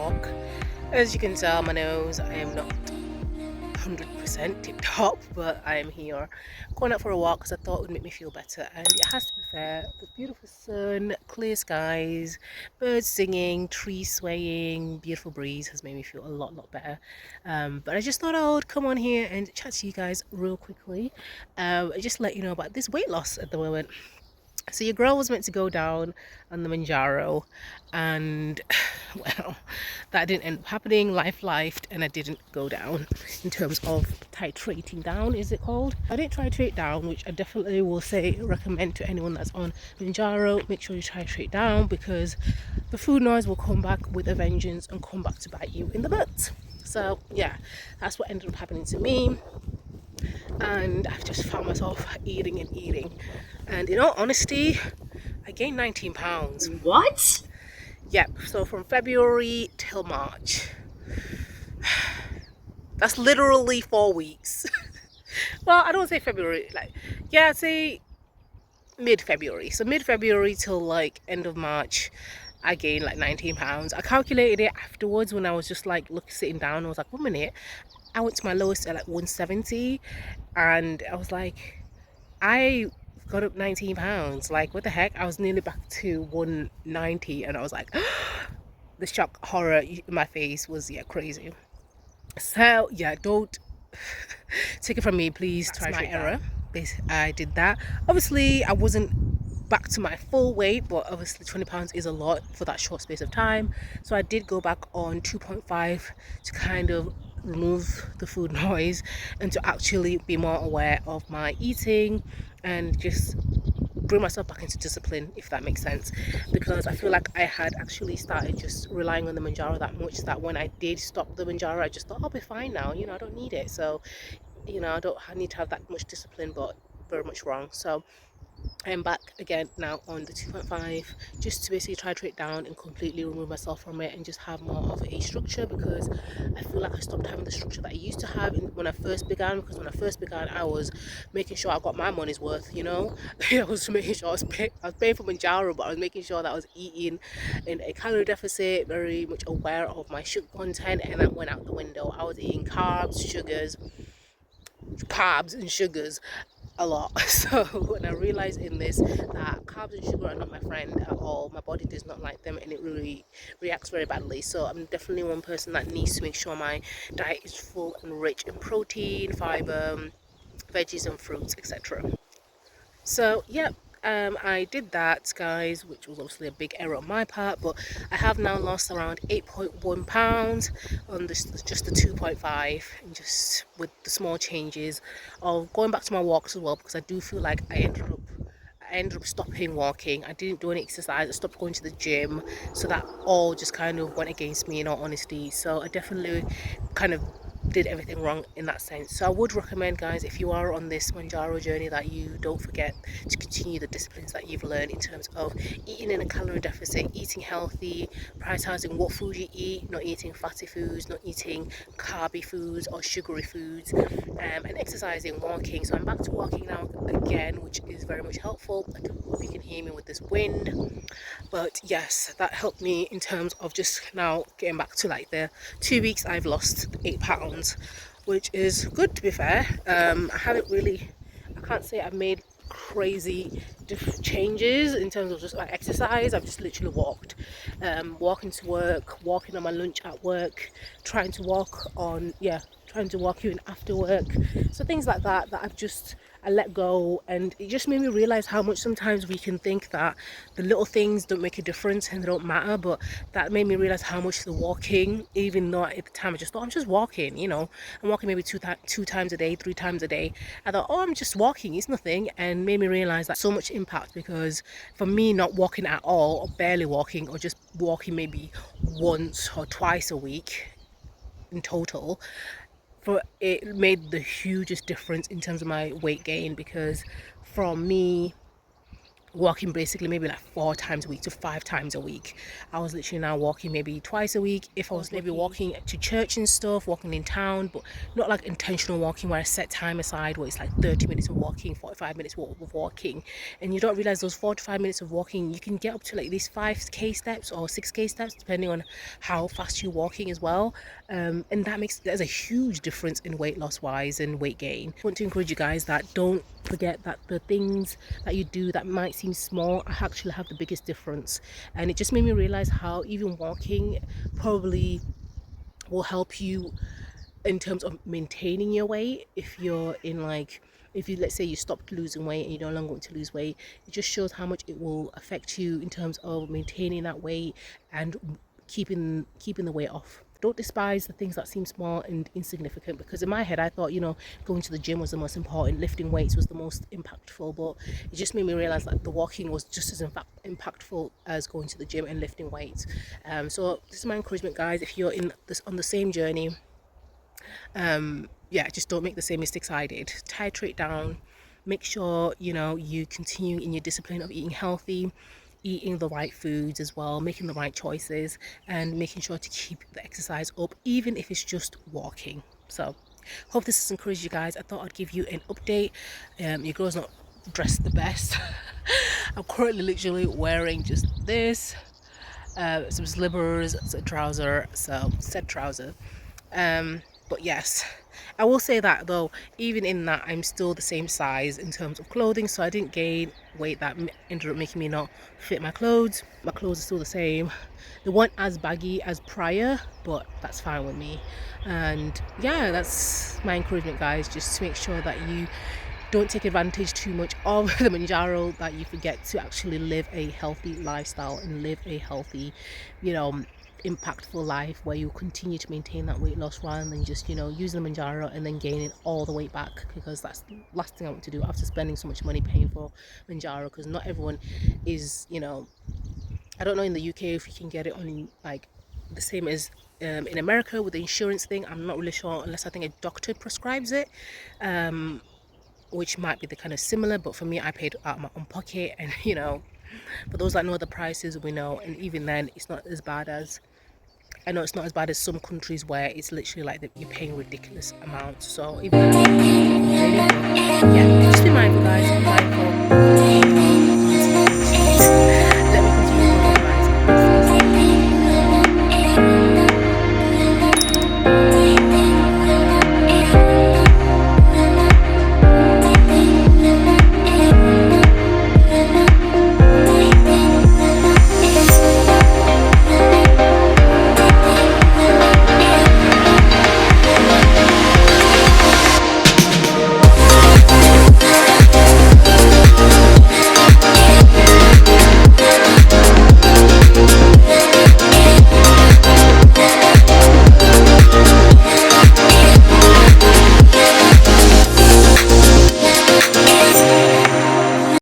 walk. As you can tell, my nose, I am not 100% tip top, but I am here going out for a walk because I thought it would make me feel better. And it has to be fair, the beautiful sun, clear skies, birds singing, trees swaying, beautiful breeze has made me feel a lot better. But I just thought I would come on here and chat to you guys real quickly, just let you know about this weight loss at the moment. So your girl was meant to go down on the Mounjaro, and well, that didn't end up happening. Life lifed, and I didn't go down in terms of titrating down, is it called? I didn't titrate down, which I definitely will say recommend to anyone that's on Mounjaro. Make sure you titrate down, because the food noise will come back with a vengeance and come back to bite you in the butt. So yeah, that's what ended up happening to me, and I've just found myself eating and eating, and in all honesty, I gained 19 pounds. What? Yep, so from February till March. That's literally 4 weeks. Well, I don't say February, I'd say mid-February. So mid-February till like end of March, I gained like 19 pounds. I calculated it afterwards when I was just like sitting down. I was like, 1 minute. I went to my lowest at like 170, and I was like, I got up 19 pounds. Like, what the heck? I was nearly back to 190, and I was like, the shock horror in my face was crazy. So yeah, don't take it from me, please. That's my error. I did that. Obviously I wasn't back to my full weight, but obviously 20 pounds is a lot for that short space of time, so I did go back on 2.5 to kind of remove the food noise and to actually be more aware of my eating and just bring myself back into discipline, if that makes sense, because I feel like I had actually started just relying on the Mounjaro that much that when I did stop the Mounjaro, I just thought I'll be fine now, I don't need it. So I need to have that much discipline, but very much wrong. So I'm back again now on the 2.5, just to basically titrate down and completely remove myself from it and just have more of a structure, because I feel like I stopped having the structure that I used to have when I first began. Because when I first began, I was making sure I got my money's worth, I was making sure I was paying for Mounjaro, but I was making sure that I was eating in a calorie deficit, very much aware of my sugar content, and that went out the window. I was eating carbs and sugars a lot. So when I realized in this that carbs and sugar are not my friend at all, my body does not like them, and it really reacts very badly. So I'm definitely one person that needs to make sure my diet is full and rich in protein, fiber, veggies and fruits, etc. So yeah, I did that, guys, which was obviously a big error on my part, but I have now lost around 8.1 pounds on this, just the 2.5, and just with the small changes of going back to my walks as well, because I do feel like I ended up stopping walking. I didn't do any exercise. I stopped going to the gym, so that all just kind of went against me, in all honesty. So I definitely kind of did everything wrong in that sense. So I would recommend, guys, if you are on this Mounjaro journey, that you don't forget to continue the disciplines that you've learned in terms of eating in a calorie deficit, eating healthy, prioritizing what food you eat, not eating fatty foods, not eating carby foods or sugary foods, and exercising, walking. So I'm back to walking now again, which is very much helpful. I hope you can hear me with this wind, but yes, that helped me in terms of just now getting back to like the 2 weeks. I've lost 8 pounds, which is good, to be fair. I can't say I've made crazy changes in terms of just like exercise. I've just literally walked, walking to work, walking on my lunch at work, trying to walk even after work. So things like that I let go, and it just made me realize how much sometimes we can think that the little things don't make a difference and they don't matter. But that made me realize how much the walking, even though at the time I just thought I'm just walking, I'm walking maybe two times a day, 3 times a day. I thought, oh, I'm just walking, it's nothing, and made me realize that so much impact. Because for me, not walking at all, or barely walking, or just walking maybe once or twice a week in total, for it made the hugest difference in terms of my weight gain. Because from me walking basically maybe like 4 times a week to 5 times a week. I was literally now walking maybe twice a week. If I was maybe walking to church and stuff, walking in town, but not like intentional walking where I set time aside where it's like 30 minutes of walking, 45 minutes of walking, and you don't realize those 45 minutes of walking you can get up to like these 5k steps or 6k steps depending on how fast you're walking as well. And there's a huge difference in weight loss wise and weight gain. I want to encourage you guys that don't forget that the things that you do that might seem small actually have the biggest difference. And it just made me realize how even walking probably will help you in terms of maintaining your weight. If you're in like, if you, let's say you stopped losing weight and you no longer want to lose weight, it just shows how much it will affect you in terms of maintaining that weight and keeping the weight off. Don't despise the things that seem small and insignificant, because in my head I thought, you know, going to the gym was the most important, lifting weights was the most impactful, but it just made me realize that the walking was just as impactful as going to the gym and lifting weights. So this is my encouragement, guys. If you're on the same journey, yeah, just don't make the same mistakes I did. Titrate down, make sure, you know, you continue in your discipline of eating healthy, eating the right foods as well, making the right choices, and making sure to keep the exercise up, even if it's just walking. So hope this has encouraged you guys. I thought I'd give you an update. Your girl's not dressed the best. I'm currently literally wearing just this, some slippers, a trouser, so said trouser. But yes, I will say that though, even in that, I'm still the same size in terms of clothing, so I didn't gain weight that ended up making me not fit my clothes. My clothes are still the same. They weren't as baggy as prior, but that's fine with me. And yeah, that's my encouragement, guys. Just to make sure that you don't take advantage too much of the Mounjaro, that you forget to actually live a healthy lifestyle and live a healthy, you know, impactful life where you continue to maintain that weight loss rather than just, you know, using the Mounjaro and then gaining all the weight back, because that's the last thing I want to do after spending so much money paying for Mounjaro. Because not everyone is, you know, I don't know in the UK if you can get it on like the same as in America with the insurance thing. I'm not really sure, unless I think a doctor prescribes it, which might be the kind of similar, but for me I paid out of my own pocket. And you know, for those that know the prices, we know, and even then it's not as bad as, I know it's not as bad as some countries where it's literally like you're paying ridiculous amounts. So even then, yeah, just be mindful, guys. Be mindful.